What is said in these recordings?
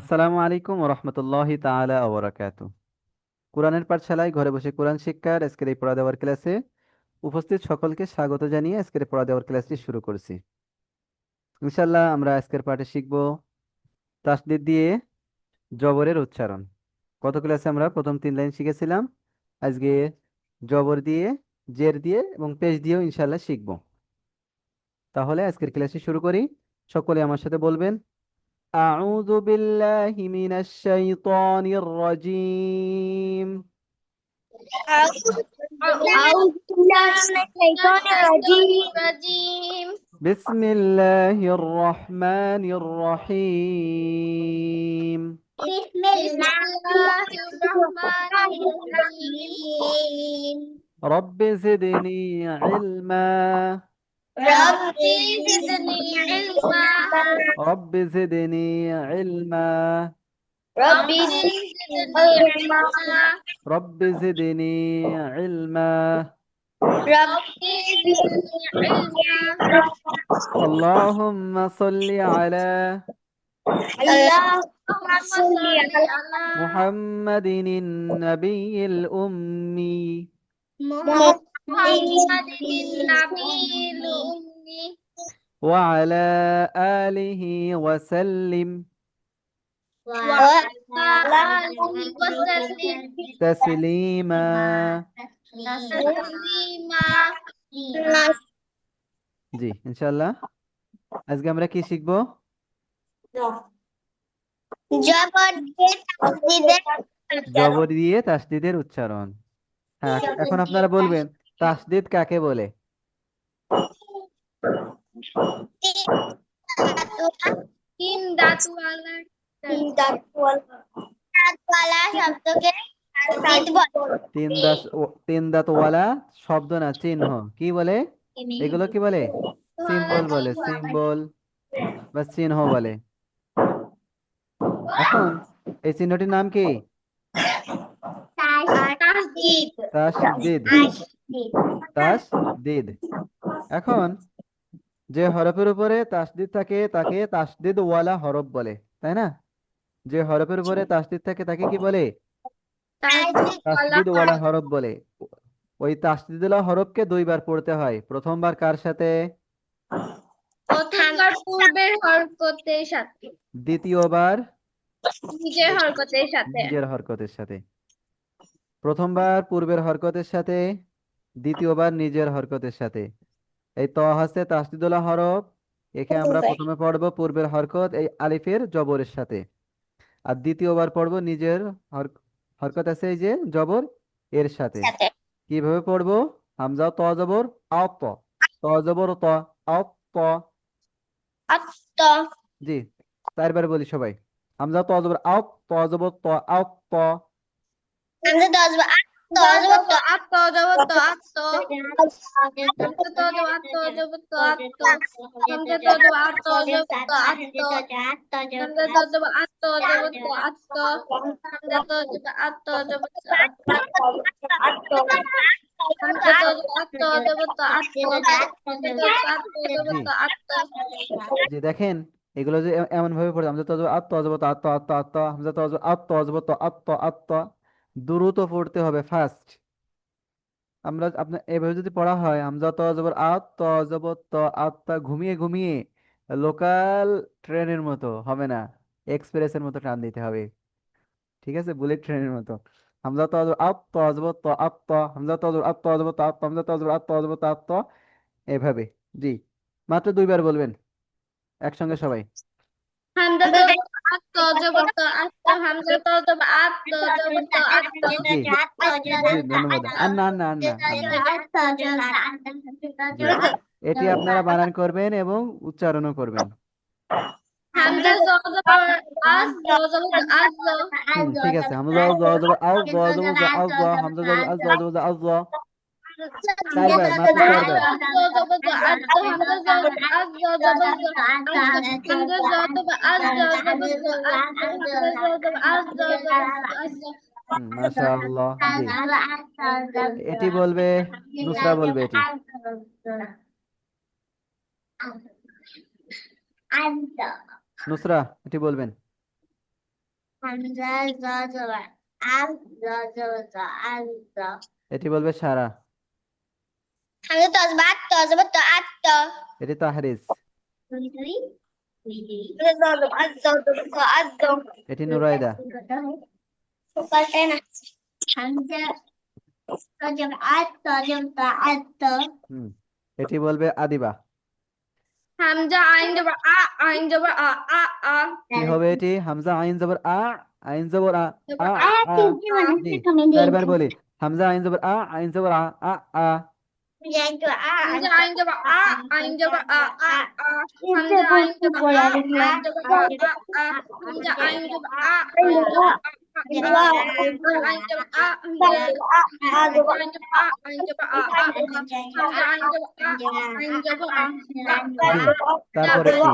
আসসালামু আলাইকুম ওরহমতুল্লাহি তাআলা ওয়া বারাকাতু। কোরআনের পাঠশালায় ঘরে বসে কোরআন শিক্ষার আজকের এই পড়া দেওয়ার ক্লাসে উপস্থিত সকলকে স্বাগত জানিয়ে আজকের পড়া দেওয়ার ক্লাসটি শুরু করছি। ইনশাআল্লাহ আমরা আজকের পাঠে শিখব তাসদীদ দিয়ে জবরের উচ্চারণ। গত ক্লাসে আমরা প্রথম 3 লাইন শিখেছিলাম। আজকে জবর দিয়ে, জের দিয়ে এবং পেশ দিয়েও ইনশাআল্লাহ শিখব। তাহলে আজকের ক্লাসটি শুরু করি। সকলে আমার সাথে বলবেন, আউযু বিল্লাহি মিনাশ শাইতানির রাজীম। أعوذ بالله من الشيطان الرجيم. بسم الله الرحمن الرحيم. بسم الله الرحمن الرحيم. رب زدني علما. رب زدني علما. رب زدني علما. رب زدني علما. رب زدني علما. رب زدني علما. اللهم صل على اللهم صل على محمد النبي الأمي محمد النبي الأمي وعلى آله وسلم وعلى آله وسلم تسليما। تسليما. জি ইনশাআল্লাহ আজকে আমরা কি শিখবো? জবর দিয়ে তাসদীদের জবর দিয়ে তাসদীদের উচ্চারণ। হ্যাঁ, এখন আপনারা বলবেন তাসদীদ কাকে বলে? তিন দাঁতওয়ালা দাঁতওয়ালা শব্দকে তাসদীদ বলে। তিন দাঁতওয়ালা শব্দ না, চিহ্ন। কি বলে? এগুলো কি বলে? সিম্বল বলে, সিম্বল বা চিহ্ন বলে। এখন এই চিহ্নটির নাম কি? তাসদীদ। তাসদীদ। তাসদীদ। এখন যে হরফের উপরে তাসদীদ থাকে তাকে তাসদীদ ওয়ালা হরফ বলে, তাই না? যে হরফের উপরে তাসদীদ থাকে তাকে কি বলে? তাসদীদ ওয়ালা হরফ বলে। ওই তাসদীদ ওয়ালা হরফকে দুইবার পড়তে হয়। প্রথমবার কার সাথে? প্রথমবার পূর্বের হরকতের সাথে, দ্বিতীয়বার নিজের হরকতের সাথে। নিজের হরকতের সাথে। প্রথমবার পূর্বের হরকতের সাথে, দ্বিতীয়বার নিজের হরকতের সাথে। এই ত হচ্ছে তাসদীদ ওয়ালা হরফ। একে আমরা প্রথমে পড়বো পূর্বের হরকত এই আলিফের জবরের সাথে, আর দ্বিতীয়বার পড়বো নিজের হরকত আছে এই যে জবর এর সাথে। কিভাবে পড়বো? হামজা ত জবর আ ত, ত জবর ত, আ ত। আত্ত। জি, চারবার বলি সবাই। হামজা ত জবর আ, ত জবর ত, আ ত। আমরা 10 বার আত্ত জবর আত্ত জবর আত্ত। আমরা জবর আত্ত জবর আত্ত। আমরা জবর আত্ত জবর আত্ত। আমরা জবর আত্ত জবর আত্ত। আমরা জবর আত্ত জবর আত্ত। আমরা জবর আত্ত জবর আত্ত। আমরা জবর আত্ত জি জবর আত্ত। জি দেখেন, এগুলো যে এমন ভাবে পড়ে, হামজা ত জবর আত, ত জবর ত, আত আত আত, হামজা ত জবর আত, ত জবর ত, আত আত। দ্রুত পড়তে হবে, ফাস্ট। আমরা আপনার এভাবে যদি পড়া হয়, হামজা ত জবর আত, ত জবর ত, আত্মা ঘুমিয়ে ঘুমিয়ে লোকাল ট্রেনের মতো হবে না, এক্সপ্রেসের মতো টান দিতে হবে। ঠিক আছে, বুলেট ট্রেনের মতো। হামজা ত জবর আত, ত জবর ত, আত। হামজা ত জবর আত, ত জবর ত, আত। হামজা ত জবর আত, ত জবর ত, আত। এভাবে। জি, মাত্র দুইবার বলবেন একসঙ্গে সবাই। হামজা তো আত্ত জবর আত্ত। হামজা তো আত্ত জবর আত্ত। জি জি ধন্যবাদ। আর না না আর না আর না। জি, এটি আপনারা বানান করবেন এবং উচ্চারণও করবেন। হামজা জবর আস জবর আস। ঠিক আছে। হামজা জ জবর আও, জ জবর জ আও, জ। হামজা জবর আস, জ জবর জ আও, জ। চারবার, মাত্র চারবার। মাশাআল্লাহ। জি, এটি বলবে নুসরা, বলবে এটি। নুসরা, এটি বলবেন। হামজা জবর আল জবর আল। এটি বলবে সারা। হামজা জবর আত। এটি তাহরিজ। হামজা জবর আত। এটি নুরাইদা। পাল্টে না। হামজা জবর আত। হুম, এটি বলবে আদিবা। হামজা আইন জবর আ। কি হবে এটি? হামজা আইন জবর আ, আইন জবর আ, জবর আ আ আ। জি, চারবার বলি। হামজা আইন জবর আ, আইন জবর আ, আ আ। হামজা আইন জবর আইন জবর হামজা আইন জবর আইন জবর হামজা আইন জবর আইন জবর হামজা আইন জবর আইন জবর হামজা আইন জবর আইন জবর জি, তারপরে কি?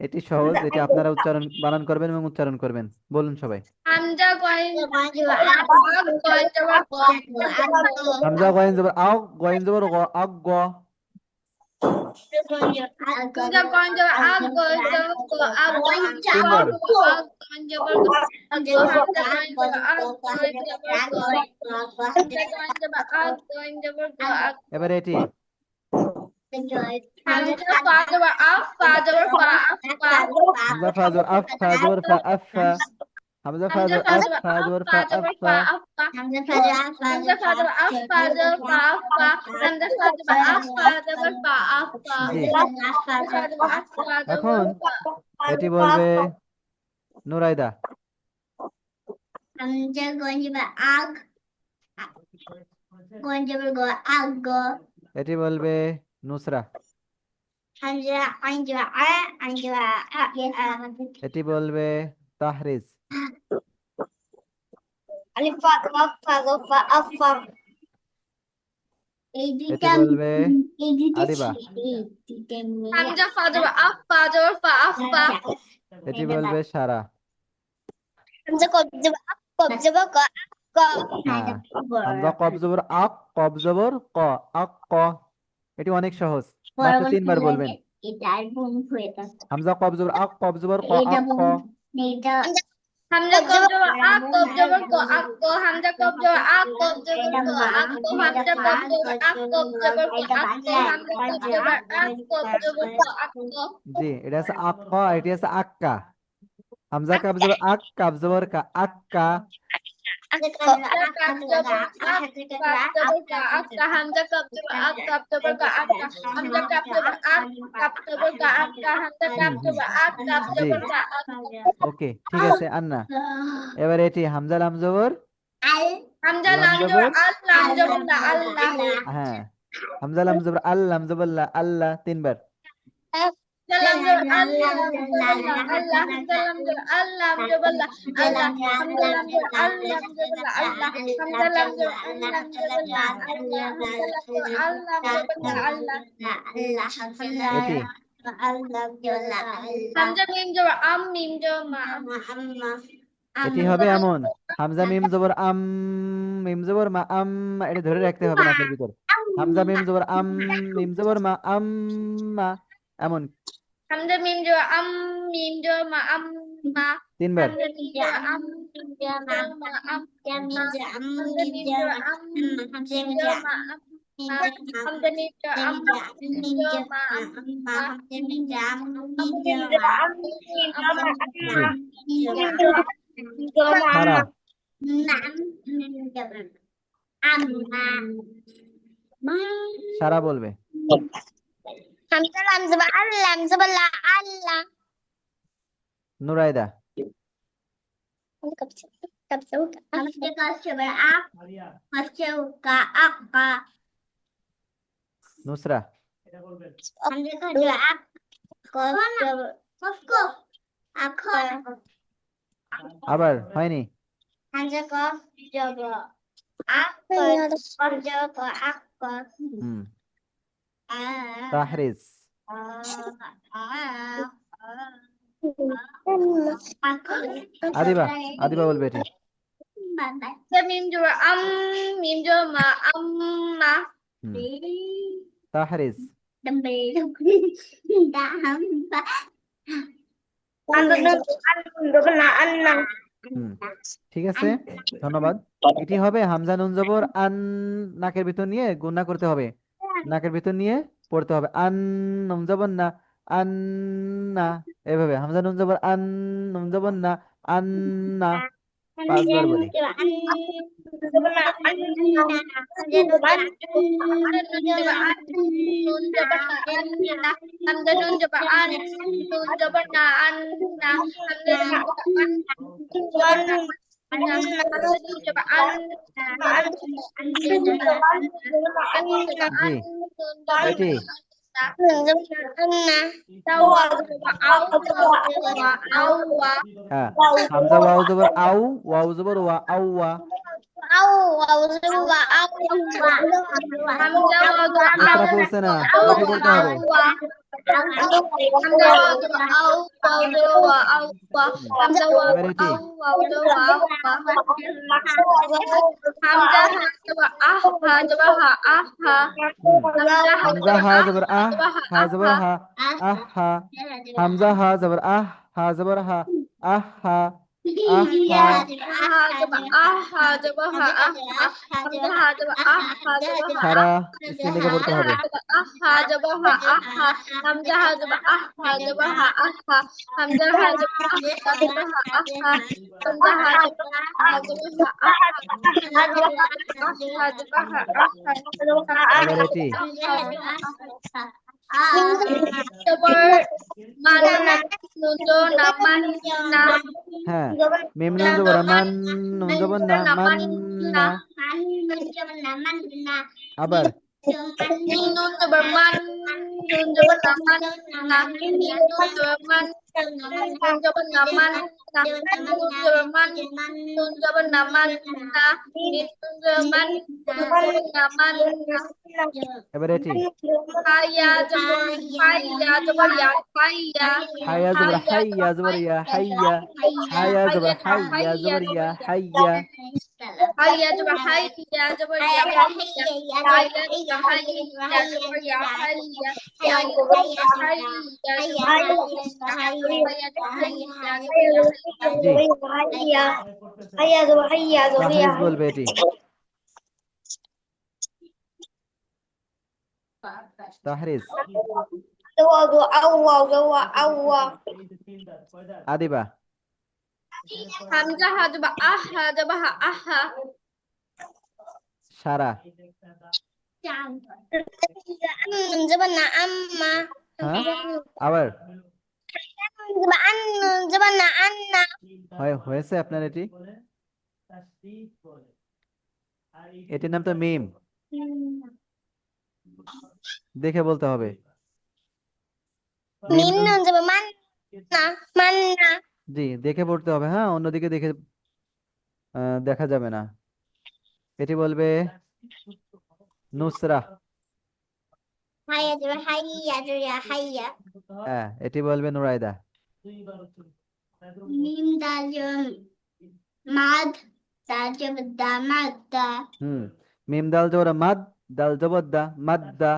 এটি সহজ, এটি আপনারা বানান করবেন এবং উচ্চারণ করবেন। বলুন সবাই। হামজা হামজা গয়েন জবর আও, গয়েন জবর গ, আগ গ। হামজা গয়েন জবর গয়েন জবর তিনবার। গয়েন জবর হামজা গয়েন জবর গয়েন জবর হামজা গয়েন জবর গয়েন জবর এবারে এটি হামজা ফা জবর ফা জবর ফা হামজা ফা জবর আফ, ফা জবর ফা আফ ফা। হামজা ফা হামজা জবর ফা আফ, জবর ফা জবর ফা ফা আফ জবর ফা। ফা হামজা ফা জবর ফা জবর ফা হামজা ফা জবর ফা জবর ফা জি, ফা জবর ফা জবর এখন এটি বলবে নুরাইদা। হামজা গয়েন জবর আগ গয়েন জবর গ আগ এটি বলবে নুসরা। হামজা আইন জবর আইন জবর এটি বলবে তাহরিজ। আলিফ ফা ফা ফা আফা এই এটি বলবে আদিবা। হামজা ফা জবর ফা জবর ফা আফা এটি বলবে সারা। হামজা কব জবর কব জবর ক হ্যাঁ, হামজা কব জবর আক, কব জবর ক, আক ক। এটি অনেক সহজ, মাত্র তিনবার বলবেন। হামজা কব জবর আক, কব জবর ক, আক ক। হামজা কব জবর কব জবর ক হামজা কব জবর কব জবর ক হামজা কব জবর কব জবর ক হামজা কব জবর কব জবর ক জি, এটা আছে আক ক, আর এটি আছে আক্কা। হামজা কাব জবর আক, কাব জবর কা, আক্কা। হামজা কব জবর হামজা কব জবর কব জবর ক হামজা কব জবর কব জবর ক হামজা কব হুম, জবর কব জি, জবর ক ওকে, ঠিক আছে আন্না। এবার এটি হামজা লাম জবর হামজা লাম লাম জবর জবর লাম জবর না আল্লাহ হ্যাঁ, হামজা লাম জবর আল, লাম জবর লা, আল্লাহ। তিনবার। Dalam Allah, Allah, dalam Allah, Allah, Allah, dalam Allah, Allah, dalam এটি Hamza mim jawab mim jawab এটি হবে এমন, হামজা মিম জবর আম, মিম জবর মা, আম। এটা ধরে রাখতে হবে নাকের ভিতর। হামজা মিম জবর আম, মিম জবর মা, আম মা। এমন Hamza mim jawab mim jawab ma তিনবার। Hamza mim jawab mim jawab ma Hamza mim jawab Hamza mim jawab ma Hamza mim jawab mim jawab ma Hamza mim jawab mim jawab সারা। সারা বলবে। Hamza lam zaba la Allah নুরাইদা। Hamza kaf coba kaf coba apa Nusra. Hamza kaf coba kaf coba apa আবার হয়নি। Hamza kaf coba apa kaf coba apa হুম, তাহরিজ। আদিবা, আদিবা বলবে এটি। mim juga mim juga ma amma হুম, তাহরিজ। Anda benar anna হুম, ঠিক আছে, ধন্যবাদ। এটি হবে হামজা নুন জবর আন, নাকের ভিতর নিয়ে গুণা করতে হবে, নাকের ভিতর নিয়ে পড়তে হবে। আন, নুন জবর না, আন না, এভাবে হামজা নুন জবর আন, নুন জবর না, আন না, 5 বার বলি। জি, বেটি। হ্যাঁ, হামজা ওয়াও জবর আউ, ওয়াও জবর ওয়া, আউ ওয়া। মুসরা পড়ছে না, বেটি পড়তে হবে। হুম, এবার এটি। হুম, হামজা হা জবর আহ, হা জবর হা, আহ হা। হামজা হা জবর আহ, হা জবর হা, আহ হা, আহ হা। সারা স্ক্রিন দেখে পড়তে হবে। এবার এটি। হ্যাঁ, মিম নুন জবর মান, নুন জবর না, মান না। আবার এবার এটি। হায়া জবর হাইয়া জবর ইয়া, হাইয়া। হায়া জবর হাইয়া জবর ইয়া, হাইয়া। জি, তাহরিজ বলবে এটি। তাহরিজ। আদিবা। সারা। হ্যাঁ, আবার হয়েছে আপনার এটি। এটির নাম তো মিম, দেখে বলতে হবে। মিম নুন, জি দেখে পড়তে হবে, হ্যাঁ, অন্যদিকে দেখে দেখা যাবে না। এটি বলবে নুসরা। হ্যাঁ, এটি বলবে নুরাইদা। হুম, মিম দাল জবর মাদ, দাল জবর দা, মাদ্দা।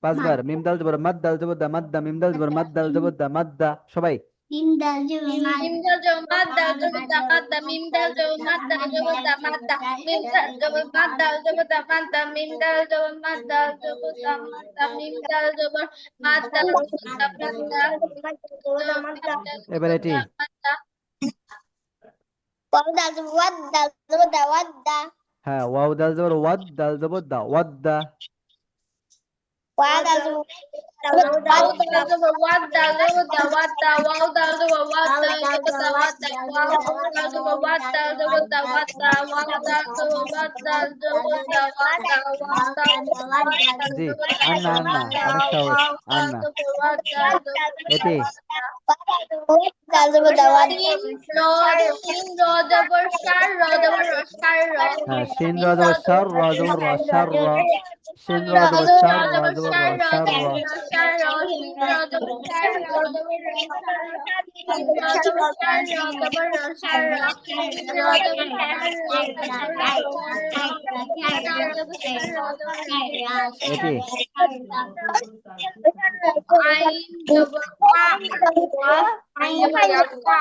5 বার মিম দাল জবর মাদ, দাল জবর দা, মাদ্দা, মিম দাল জবর মাদ, দাল জবর দা, মাদ্দা। সবাই এবার এটি। হ্যাঁ, ওয়াও দাল জবর ওয়াদ, দাল জবর দা, ওয়াদ্দা। জি, আন্না আন্না, অনেক সহজ। আন্না। এটি। হ্যাঁ, শিন র জবর সর, র জবর র, সর র। শিন র জবর সর, র জবর র, সর র। এটি। Ain jabal ya qa.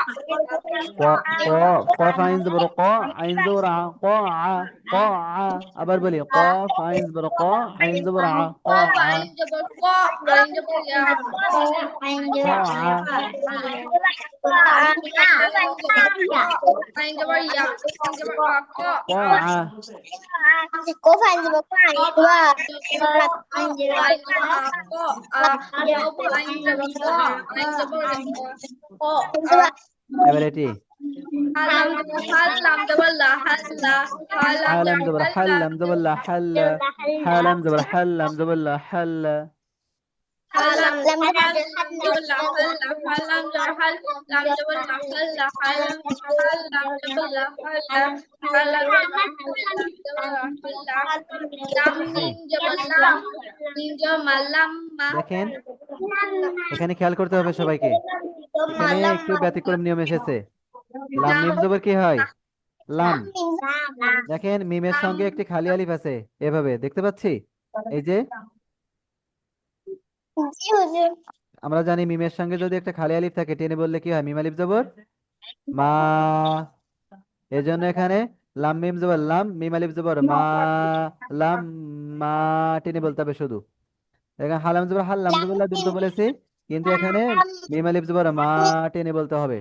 قاف عين زبر قا عين زبر ع قاع আবার বলি قاف عين زبر قا عين زبر ع Qaf قاع ain jabal qa. Ain jabal ya qa. قاع Ain jabal qa. Ain jabal ya. Ain jabal qa qa. قاع Qaf ain jabal qa. Ain jabal a qa. Qaf ain jabal qa. Ain jabal qa. এবার এটি Halam jabal hal. Lam jabal la hal la. Halam حالم jabal زبر hal حل la. لم زبر لا حل حالم زبر حل لم زبر لا حل Halam jabal hal. Lam jabal la hal la. Halam jabal hal. Lam jabal la hal la. Halam jabal hal. Lam jabal la hal la. Halam jabal hal. Lam jabal la hal la. Lam জি mim jabal lam. Mim jabal lamma. দেখেন এখানে খেয়াল করতে হবে সবাইকে এখানে একটু ব্যতিক্রম নিয়ম এসেছে লাম Lam মিম জবর কি হয় লাম lam. দেখেন মিমের সঙ্গে একটি খালি আলিফ আছে এভাবে দেখতে পাচ্ছি এই যে জি হুজুর। আমরা জানি মিমের সঙ্গে যদি একটা খালি আলিফ থাকে টেনে বললে কি হয় মিম আলিফ জবর মা এজন্য এখানে লাম মিম জবর লাম মিম আলিফ জবর মা লাম মা টেনে বলতে হবে শুধু এখানে হালাম জবর হাল লাম জবর লা দুটো বলেছি কিন্তু এখানে মিম আলিফ জবর মা টেনে বলতে হবে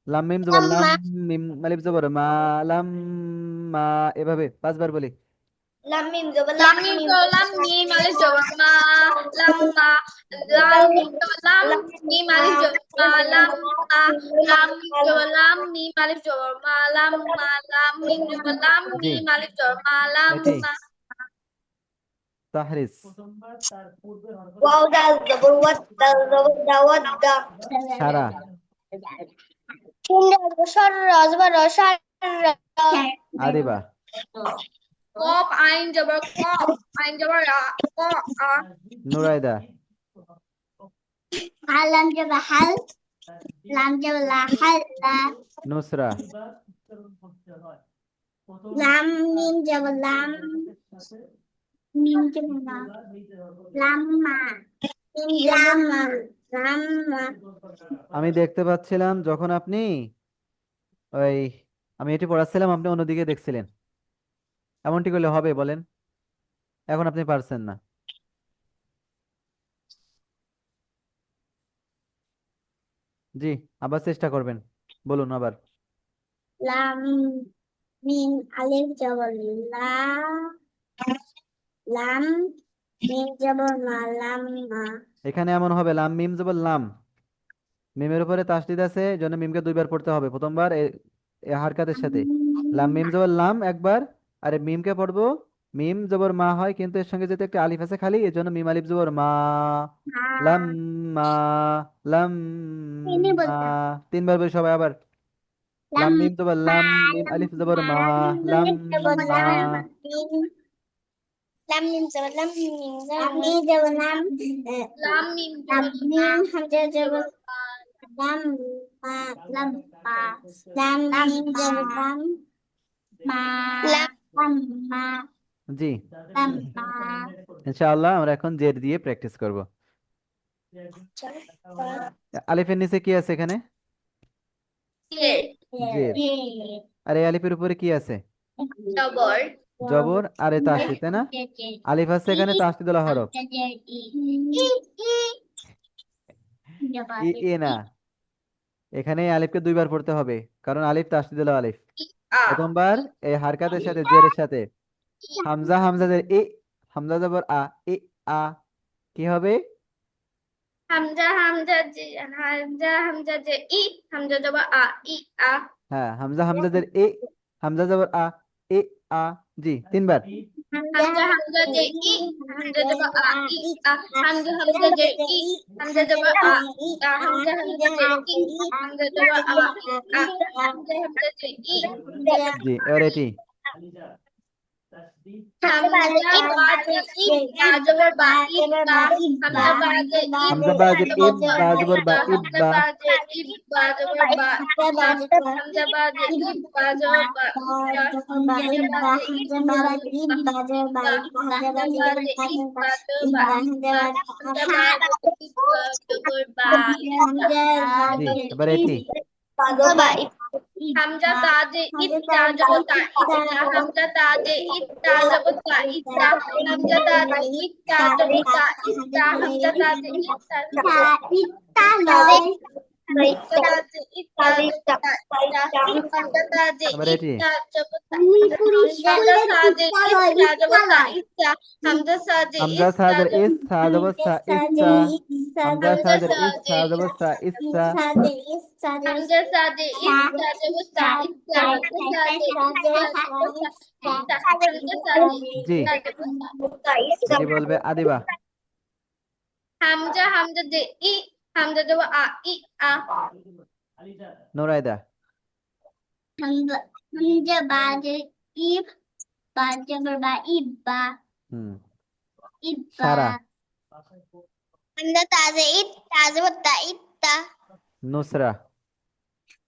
লাম মিম জবর লাম মিম আলিফ জবর মা লাম মা এভাবে 5 বার বলি Lam mim jabal lam mim lam mim alif jabal ma lam ma lam mim jabal lam mim alif jabal ma lam ma lam mim jabal lam mim alif jabal ma lam ma lam mim jabal lam জি mim alif jabal ma lam এটি ma তাহরিস wow dal zabur wat dal zabur dawat da Sara shin rosar rozbar rosar Adiba qaf ain jabal qaf ain jabal a qa a নুরাইদা halam jabal hal lam jabal la hal la Nusra lam mim jabal lam mim jabal lam lamma mim lamma lamma আমি দেখতে পাচ্ছিলাম যখন আপনি ওই আমি এটি পড়াচ্ছিলাম আপনি অন্যদিকে দেখছিলেন এমনটি করলে হবে বলেন এখন আপনি পারছেন না জি আবার চেষ্টা করবেন বলুন আবার lam mim alif jabal la lam mim jabal ma lamma এখানে এমন হবে লাম মিম জবর লাম মিমের উপরে তাসদিদ আছে এই জন্য মিমকে 2 বার পড়তে হবে প্রথমবার এ হারকাতের সাথে লাম মিম জবর লাম একবার আর এই মিমকে পড়বো মিম জবর মা হয় কিন্তু এর সঙ্গে যেহেতু একটা আলিফ আছে খালি এই জন্য মিম আলিফ জবর মা লাম মা লাম ini মা boleh 3 বার বলি সবাই আবার লাম lam মিম জবর লাম মিম আলিফ জবর মা লাম মা lam mim jabal lam mim jabal lam mim hamzah jabal lam ma lam ma lam mim jabal lam ma lam ma জি lam ma ইনশাআল্লাহ আমরা এখন জের দিয়ে প্র্যাকটিস করব আলিফের নিচে কি আছে এখানে জের আর এই আলিফের উপরে কি আছে জবর জবর আর এ তাসদীদ তাই না আলিফ আছে এখানে তাসদীদ ওয়ালা হরফ ই না এখানে এই আলিফকে 2 বার পড়তে হবে কারণ আলিফ তাসদীদ ওয়ালা আলিফ প্রথমবার এই হারকাতের সাথে জেরের সাথে হামজা হামজা জের এ হামজা জবর আ এ আ কি হবে হামজা হামজা যে ই হামজা জবর আ ই আ হ্যাঁ হামজা হামজা জের এ হামজা জবর আ এ আ জি 3 বার হামজা যে ই হামজা জবর আ ই আ হামজা যে ই হামজা জবর আ ই আ হামজা যে ই হামজা জবর আ ই আ হামজা যে ই জি এবার এটি হামজা বাজে ইব বা জবর বা ইব বা হামজা বাজে ইব হামজা বা বাজের জবর ইব বা বা জবর বা ইব ইব হামজা বা বাজে ইব বা জবর বা ইব বা হামজা বাজে ইব বা জবর বা ইব বা হামজা বাজে ইব বা জবর বা ইব বা হামজা বাজে ইব বা জবর বা ইব বা হামজা বাজে ইব বা জবর বা জি এবার এটি বা হামজা তাজে ইত্তা জবতা ইত্তা হামজা তাজে ইত্তা জবতা ইত্তা হামজা তাজে ইত্তা জবতা ইত্তা হামজা তাজে ইত্তা জবতা হামজা তাজে ইত্তা জবতা ইত্তা হামজা তাজে এবার এটি ইত্তা জবতা হামজা তাজে ইত্তা জবতা ইত্তা হামজা তাজে হামজা ইত্তা সাজের ইস সা জবতা জবর সা ইসা হামজা হামজা সাজের ইস তাজে সা জবর সা ইসা হামজা সাজে ইত্তা জবতা ইত্তা হামজা সাজে ইত্তা জবতা ইত্তা হামজা সাজে জি ইত্তা জবতা এটি বলবে আদিবা হামজা হামজা দে ই হামজা দেব আ ই আ নোরাইদা হামজা বাজে ইব বা জবর বা ইব্বা হুম ইব্বা সারা হামজা তাজে ইত তাজে বত্তা ইত্তা নুসরা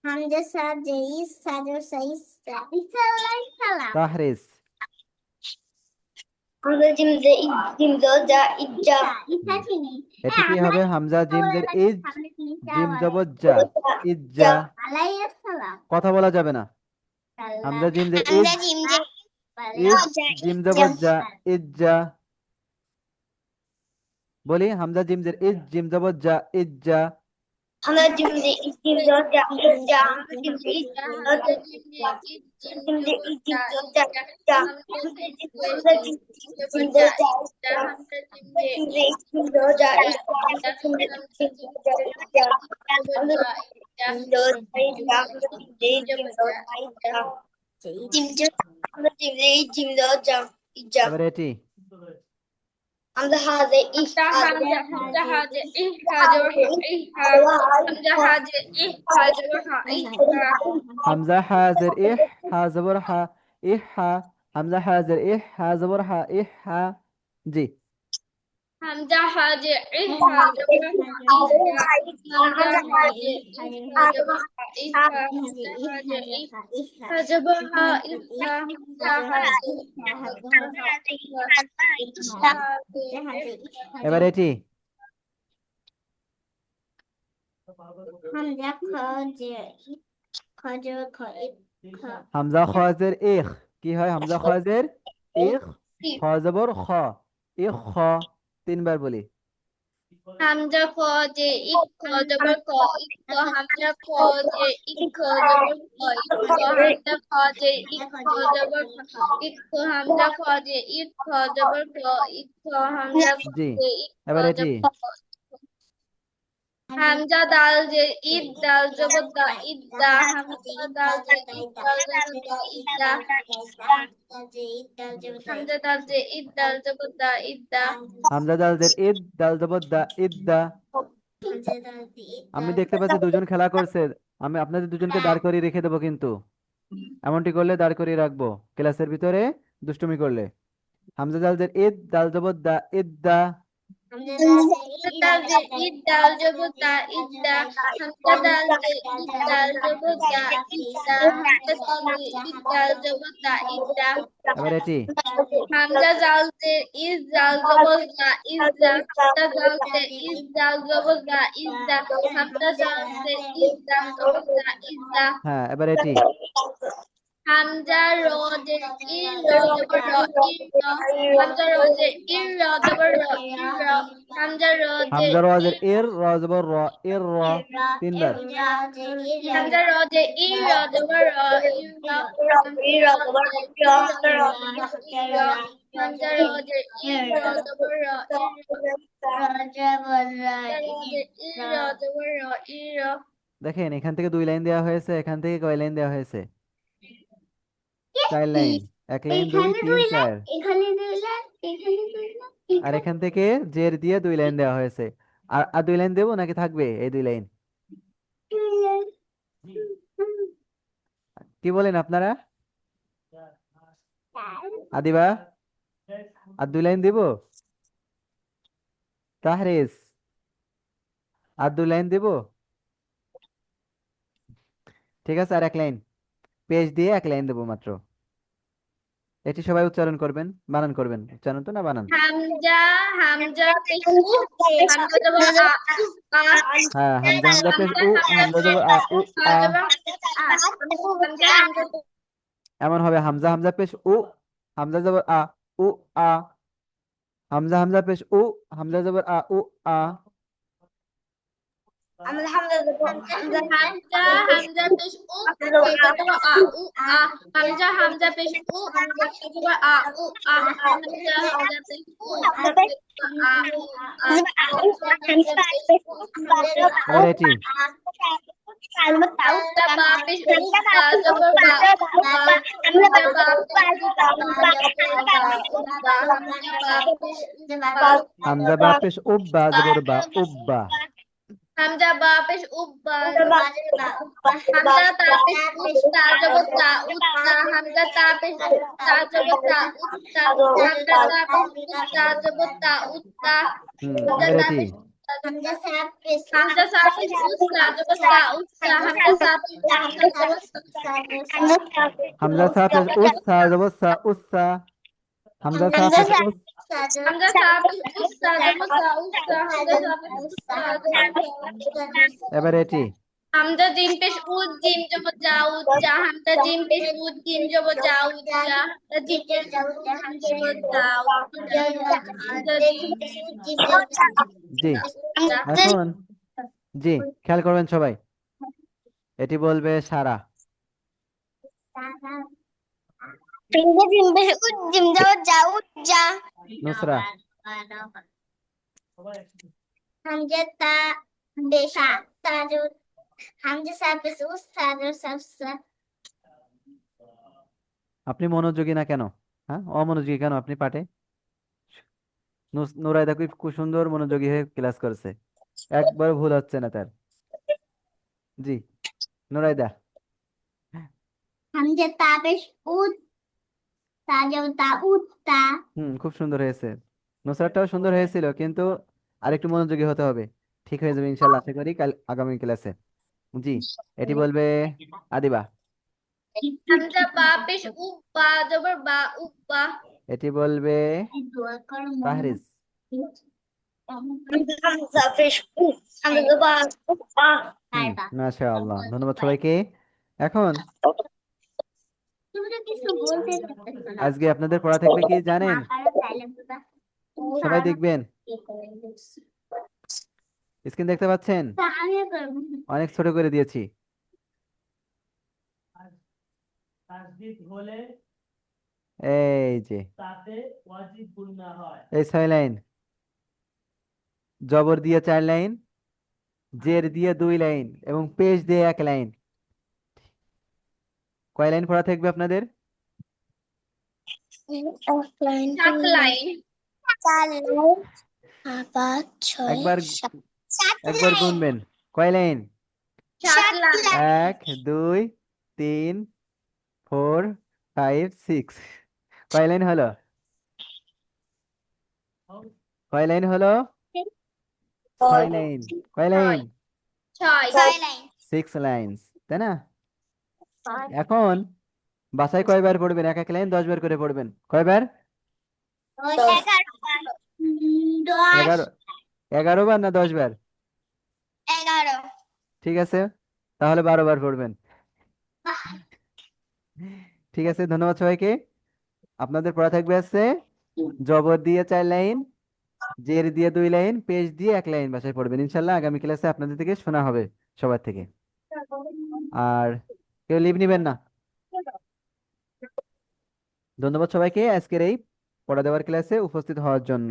হামজা সাজে ইস সাজে সা ইসা ইসালাই সালাম তাহরিস হামজা জিম জে ইদ জিম জো যা ইজ্জা ইসা হুম চিনি এটি কি আমরা হবে হামজা জিম জের ইজ সামনে চিনি জিম যাওয়ার জবর যা ইজ্জা আলাইহিস সালাম কথা বলা যাবে না হামজা জিম জের ইজ হামজা জিম জে ইজ যা জিম ইজ্জা জবর যা ইজ্জা বলি হামজা জিম জের ইজ জিম জবর যা ইজ্জা হামজা জিম জে ইদ জিম জো যা ইজ্জা হামজা জিম জে ইদ জিম জো জিম জো যা ইজ্জা হামজা জিম জিম জো যা ইজ্জা হামজা জিম জে ইদ জিম জো যা ইজ্জা হামজা জিম জে ইদ জিম জো যা ইজ্জা হামজা জিম জো যা ইজ্জা হামজা জিম জে ইদ জিম জো যা ইজ্জা জিম জো হামজা জিম জে ইদ জিম জো যা ইজ্জা এবার এটি حمزة حاجة إيه حمزة حاجة إيه حاجة وحا إيه حمزة حاجة إيه حاجة وحا إيه হামজা হাজের ইহ হা জবর হা ইহ হা হামজা হাজের ইহ হা জবর হা ইহ হা জি حمزة حاجة إيه حاجة وحا إيه حمزة حاجة إيه حاجة وحا إيه حمزة حاجة إيه حاجة وحا إيه حمزة حاجة এবার এটি حمزة حاجة حاجة وحا হামজা খাজের ইখ কি হয় হামজা খাজের ইখ খ জবর খ ইখ খ তিনবার বলি হামজা খ যে ইক খ জবর ক ইক খ হামজা খ যে ইক খ জবর ক ইক খ হামজা খ যে ইক খ জবর খ ইক খ হামজা খ যে ইক খ জবর ক ইক খ হামজা খ জি যে ইক খ এবার এটি জবর ক হামজা দাল যে ঈদ দাল জবর দা ঈদ দা হামজা দাল যে ঈদ দাল জবর দা ঈদ দা হামজা দাল যে ঈদ দাল জবর দা ঈদ দা হামজা দালদের ইদ দাল জবর দা ইদ্দা আমি দেখতে পাচ্ছি দুজন খেলা করছে আমি আপনাদের দুজনকে দাঁড় করিয়ে রেখে দেবো কিন্তু এমনটি করলে দাঁড় করিয়ে রাখবো ক্লাসের ভিতরে দুষ্টুমি করলে হামজা দালদের ইদ দাল জবর দা ইদ্দা হামজা দাল যে ঈদ দাল জবর দা ঈদ দা হামজা দাল যে ঈদ দাল জবর দা ঈদ দা হামজা দাল যে ঈদ দাল জবর দা ঈদ দা এবার এটি হামজা জাল যে ইজ জাল জবর দা ইজ দা হামজা জাল যে ইজ জাল জবর দা ইজ দা হামজা জাল যে ইজ জাল জবর দা ইজ দা হ্যাঁ এবার এটি হামজা র যে ইর র জবর র ইর র হামজা র যে ইর র জবর র ইর র হামজা র যে হামজা রাজের ইর এর র জবর র এর র তিনবার হামজা র যে ইর র জবর র ইর র হামজা র যে ইর র জবর র ইর র হামজা র যে ইর র জবর র ইর র দেখেন এখান থেকে 2 লাইন দেওয়া হয়েছে এখান থেকে কয় লাইন দেওয়া হয়েছে 4 লাইন 1 2 3 4 এখানে 2 লাইন এখানে 2 লাইন আর এখান থেকে জের দিয়ে 2 লাইন দেওয়া হয়েছে আর 2 লাইন দেবো নাকি থাকবে এই 2 লাইন কি বলেন আপনারা আদিবা, আর 2 লাইন দিব? তাহরিস, আর 2 লাইন দিব? ঠিক আছে, আর 1 লাইন। পেজ দিয়ে 1 লাইন দেবো মাত্র। এটি সবাই উচ্চারণ করবেন, বানান করবেন। উচ্চারণ তো না বানান? হামজা, হামজা পেশ উ, হামজা জবর আ, উ, আ, হ্যাঁ, হামজা হামজা পেশ হামজা, উ, হামজা হামজা পেশ জবর উ, আ, উ, হা আ। জবর আ, হামজা, হামজা এমন হবে, হামজা হামজা পেশ উ, হামজা জবর আ, উ, আ। হামজা হামজা পেশ উ, হামজা জবর আ, উ, আ। হামজা, হামজা জবর হামজা, হামজা, হামজা পেশ উ, হামজা জবর আ, উ, আ, হামজা, হামজা পেশ উ, হামজা জবর আ, উ, আ, হামজা, হামজা পেশ উ, হামজা জবর আ, উ, আ, হামজা, হামজা পেশ উ, হামজা জবর এবার এটি হামজা বা পেশ উ, বা জবর বা, উ, বা, হামজা বা পেশ উ, বা জবর বা, উ, বা, হামজা বা পেশ উ, বা, হামজা বা পেশ উব্বা জবর বা, উব্বা। হামজা বা পেশ উব্বা, হামজা তা পেশ উত্তা জবর তা, উত্তা, হামজা তা পেশ উত্তা জবর তা, উত্তা, হামজা তা পেশ উত্তা জবর তা, উত্তা, হামজা এবার তা এটি পেশ হামজা সা পেশ উস্তা জবর তা, উস্তা, হামজা সা পেশ উস্তা জবর হামজা সা পেশ উস, সা জবর সা, উস্সা। হামজা সা পেশ উস। হামজা সা পেশ উস্তা জবর সা, উস্তা, হামজা সা পেশ উস্তা জবর সা, এবার এটি হামজা জিম পেশ উদ, জিম জবর জা, উজ্জা, হামজা জিম পেশ উদ, জিম জবর জা, উজ্জা, জিম পেশ উদ, জিম জবর জা, উজ্জা, হামজা জিম পেশ উদ, জিম জবর জা, জি। উজ্জা। এখন জি, খেয়াল করবেন সবাই। এটি বলবে সারা। হামজা জিম পেশ উদ, জিম জবর জা, উজ্জা, নুসরা। হামজা তা পেশ তাজু, হামজা সা পেশ উস, সাজু সাফসা। আপনি মনোযোগী না কেন? হ্যাঁ, অমনোযোগী কেন আপনি পাঠে? নুরাইদা খুব সুন্দর মনোযোগী হয়ে ক্লাস করছে, একবার ভুল হচ্ছে না তার। জি, নুরাইদা। হামজা তা পেশ উদ, তাজু তা, উত্তা। খুব সুন্দর হয়েছে। নুসরাতটাও সুন্দর হয়েছিল, কিন্তু আরেকটু মনোযোগী হতে হবে। ঠিক হয়ে যাবে ইনশাল্লাহ, আশা করি কাল আগামী ক্লাসে। জি, এটি বলবে আদিবা। হামজা বা পেশ উব, বা জবর বা, উব্বা। এটি বলবে তাহরিজ। হামজা পেশ উ, হামজা বা, উব্বা। মাশাআল্লাহ, ধন্যবাদ সবাইকে। এখন তুমি তো কিছু বলতে চাচ্ছো না, আজকে আপনাদের পড়া থাকবে কি না জানেন? পারো তাইলে বলবা। সবাই দেখবেন। কি করে দিচ্ছি। স্ক্রিন দেখতে পাচ্ছেন? তা আমিও করবো। অনেক ছোট করে দিয়েছি। এই যে এই 6 লাইন, জবর দিয়ে 4 লাইন, জের দিয়ে 2 লাইন এবং পেশ দিয়ে 1 লাইন। কয় লাইন পড়া থাকবে আপনাদের? অফলাইন 7 লাইন, 4 লাইন, 5, 6, একবার 7, 7 একবার লাইন, গুনবেন। কয় লাইন? 7 লাইন। 1, 2, 3, 4, 5, 6। কয় লাইন হলো? কয় লাইন হলো? 6 লাইন। কয় লাইন? 6 লাইন। 6 লাইনস, তাই না? এখন বাসায় কয়বার পড়বেন? এক এক লাইন 10 বার করে পড়বেন। কয়বার? 11, 10, 11। 11 বার না 10 বার? 11। ঠিক আছে, তাহলে 12 বার পড়বেন। ঠিক আছে, ধন্যবাদ সবাইকে। আপনাদের পড়া থাকবে আছে জবর দিয়ে 4 লাইন, জের দিয়ে 2 লাইন, পেশ দিয়ে 1 লাইন। বাসায় পড়বেন ইনশাল্লাহ। আগামী ক্লাসে আপনাদের থেকে শোনা হবে সবার থেকে। আর কেউ লিভ নিবেন না। ধন্যবাদ সবাইকে আজকের এই পড়া দেওয়ার ক্লাসে উপস্থিত হওয়ার জন্য।